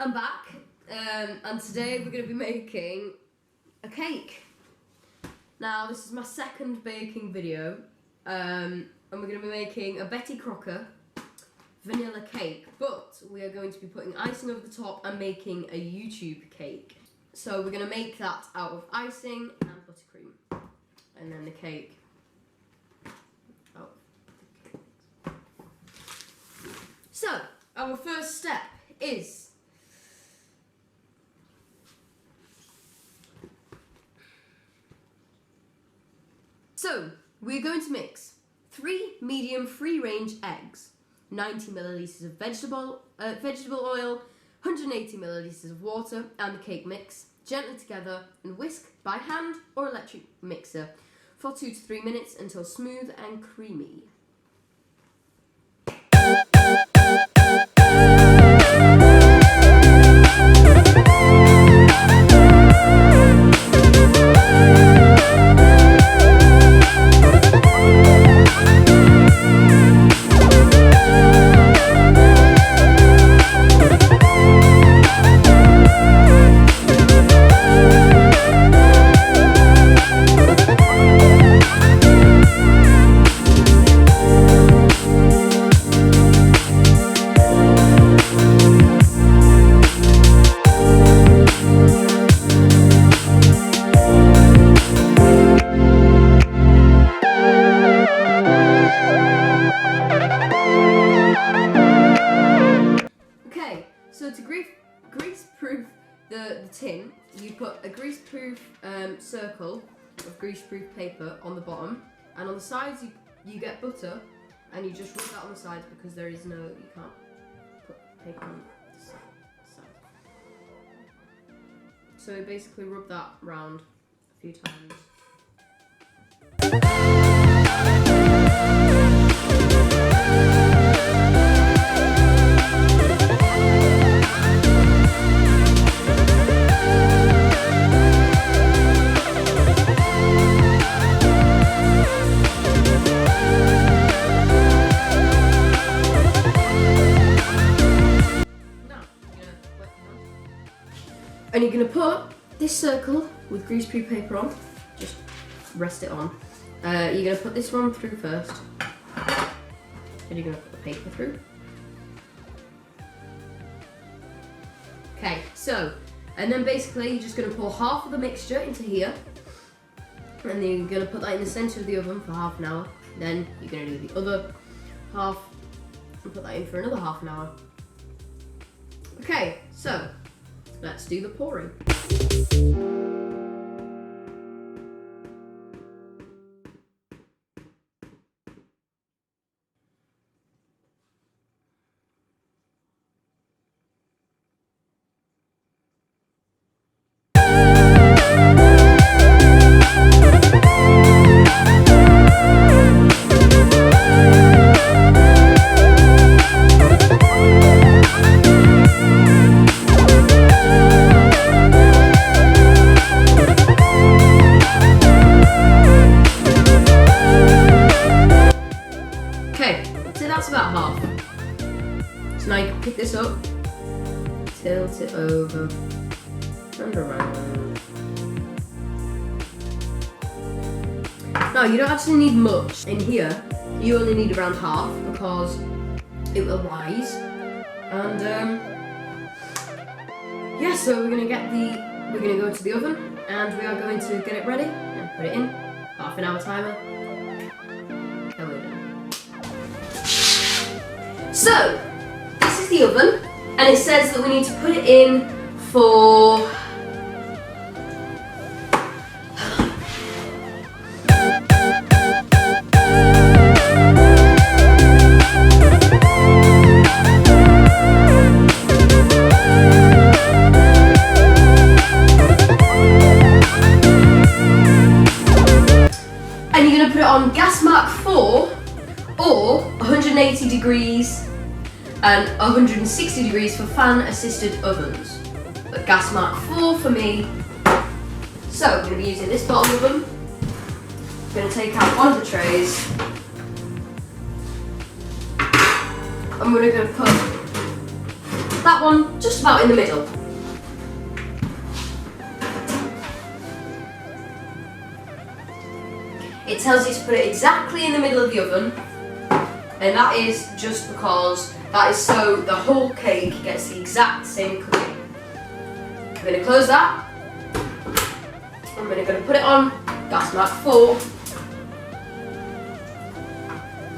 I'm back, and today we're going to be making a cake. Now, this is my second baking video, and we're going to be making a Betty Crocker vanilla cake, but we are going to be putting icing over the top and making a YouTube cake. So we're going to make that out of icing and buttercream, and then the cake. So, our first step is we're going to mix 3 medium free-range eggs, 90 millilitres of vegetable oil, 180 millilitres of water, and the cake mix gently together and whisk by hand or electric mixer for 2 to 3 minutes until smooth and creamy. So to grease-proof the tin, you put a grease-proof circle of grease-proof paper on the bottom, and on the sides you get butter, and you just rub that on the sides because you can't put paper on the side. So you basically rub that round a few times. And you're going to put this circle with greaseproof paper on, just rest it on. You're going to put this one through first, and you're going to put the paper through. Okay, and then basically you're just going to pour half of the mixture into here, and then you're going to put that in the centre of the oven for half an hour. Then you're going to do the other half and put that in for another half an hour. Okay, so let's do the pouring. That's about half. So now you can pick this up, tilt it over and around. Now you don't actually need much in here. You only need around half because it will rise. And yeah, so we're gonna go to the oven and we are going to get it ready and put it in. Half an hour timer. And we're done. So, this is the oven, and it says that we need to put it in for and you're going to put it on gas mark 4 or 180 degrees and 160 degrees for fan-assisted ovens. But gas mark 4 for me. So I'm going to be using this bottom oven. I'm going to take out one of the trays. I'm going to put that one just about in the middle. It tells you to put it exactly in the middle of the oven, and that is just because that is so the whole cake gets the exact same cooking. I'm going to close that. I'm going to put it on gas mark 4.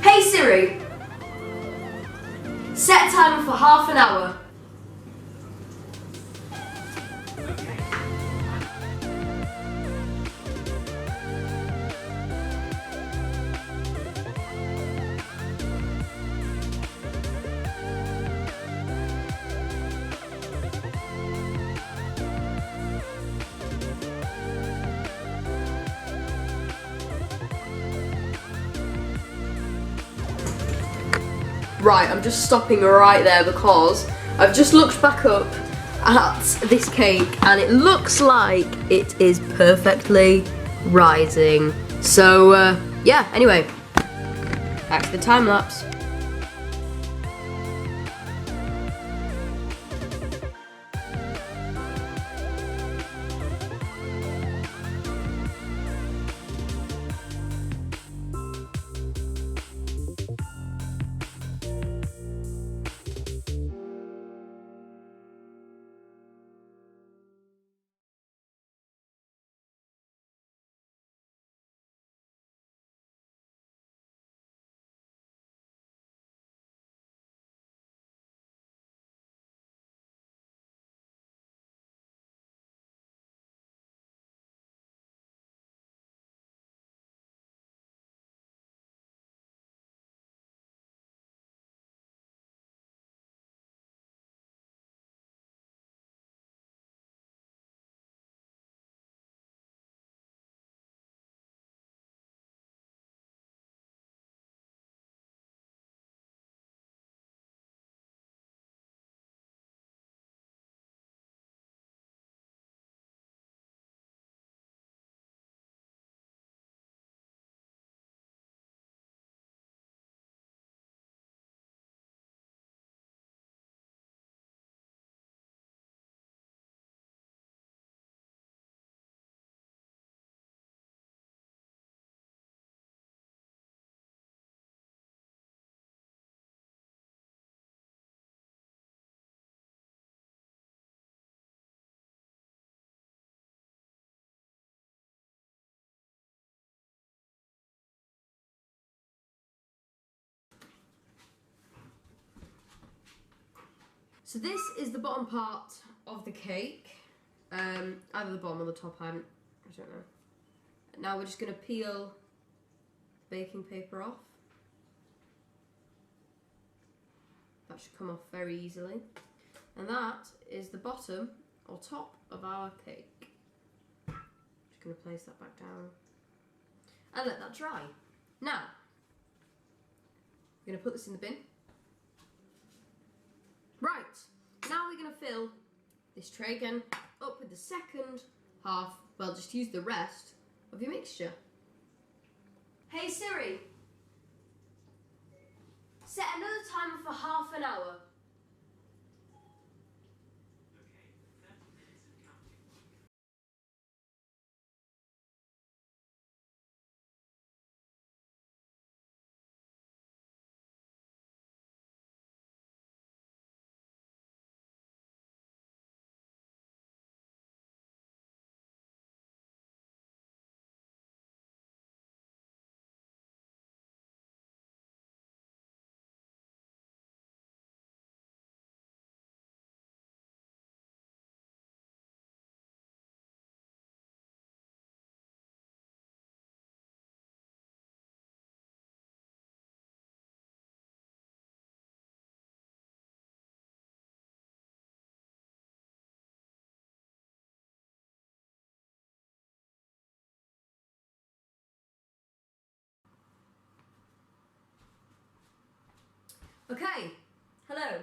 Hey Siri, set timer for half an hour. Right, I'm just stopping right there because I've just looked back up at this cake and it looks like it is perfectly rising. So, yeah, anyway, back to the time lapse. So this is the bottom part of the cake, either the bottom or the top, I don't know. Now we're just going to peel the baking paper off. That should come off very easily. And that is the bottom or top of our cake. Just going to place that back down and let that dry. Now, we're going to put this in the bin. Right, now we're going to fill this tray again up with the second half, well, just use the rest of your mixture. Hey Siri, set another timer for half an hour. Okay, hello.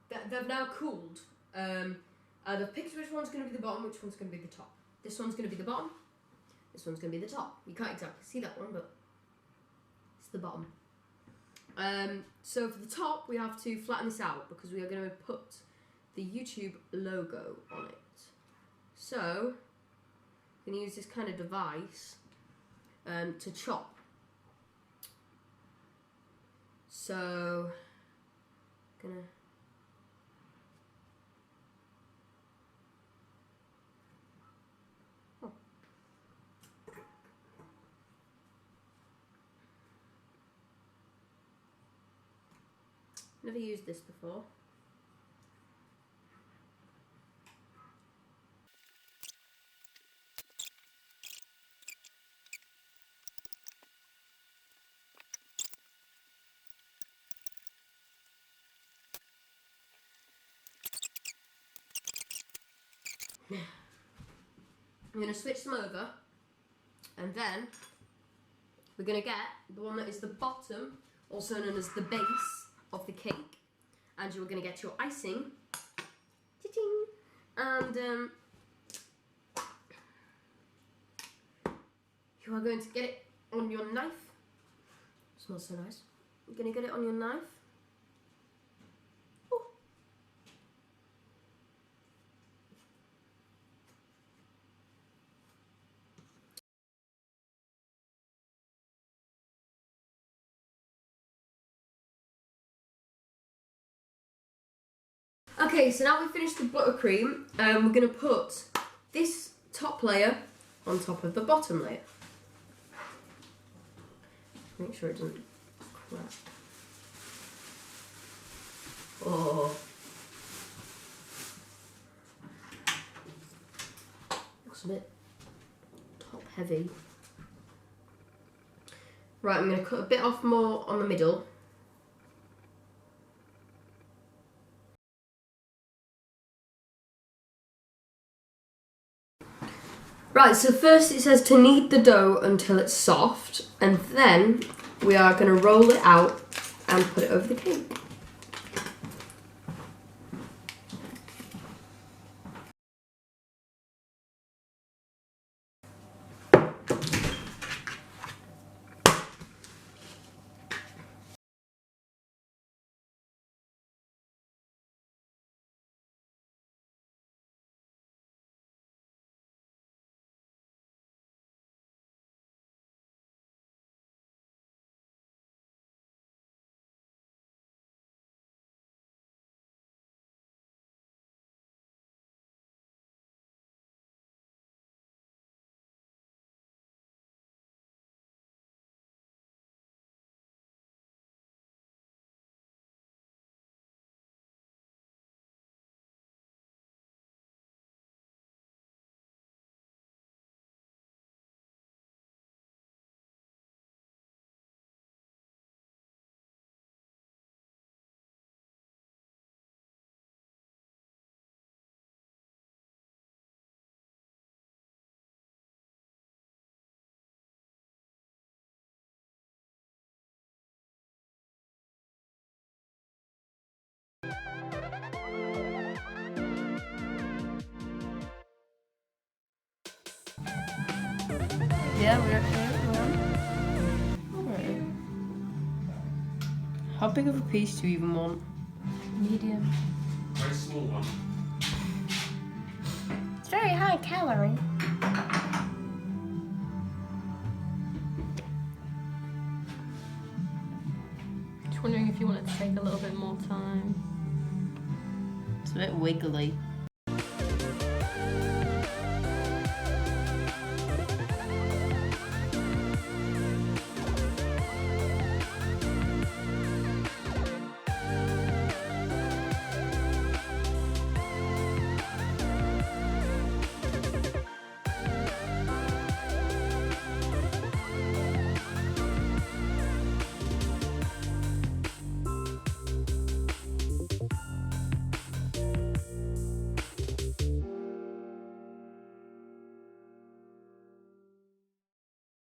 They've now cooled. And I've picked which one's going to be the bottom, which one's going to be the top. This one's going to be the bottom. This one's going to be the top. You can't exactly see that one, but it's the bottom. So for the top, we have to flatten this out because we are going to put the YouTube logo on it. So I'm going to use this kind of device to chop. So gonna never used this before. I'm going to switch them over, and then we're going to get the one that is the bottom, also known as the base of the cake, and you're going to get your icing. Cha-ching! And you are going to get it on your knife. Smells so nice. You're going to get it on your knife. Okay, so now we've finished the buttercream, we're going to put this top layer on top of the bottom layer. Make sure it doesn't crack. Oh. Looks a bit top heavy. Right, I'm going to cut a bit off more on the middle. Right, so first it says to knead the dough until it's soft, and then we are going to roll it out and put it over the cake. Yeah, we're okay. How big of a piece do you even want? Medium. Very small one. It's very high calorie. Just wondering if you want it to take a little bit more time. It's a bit wiggly.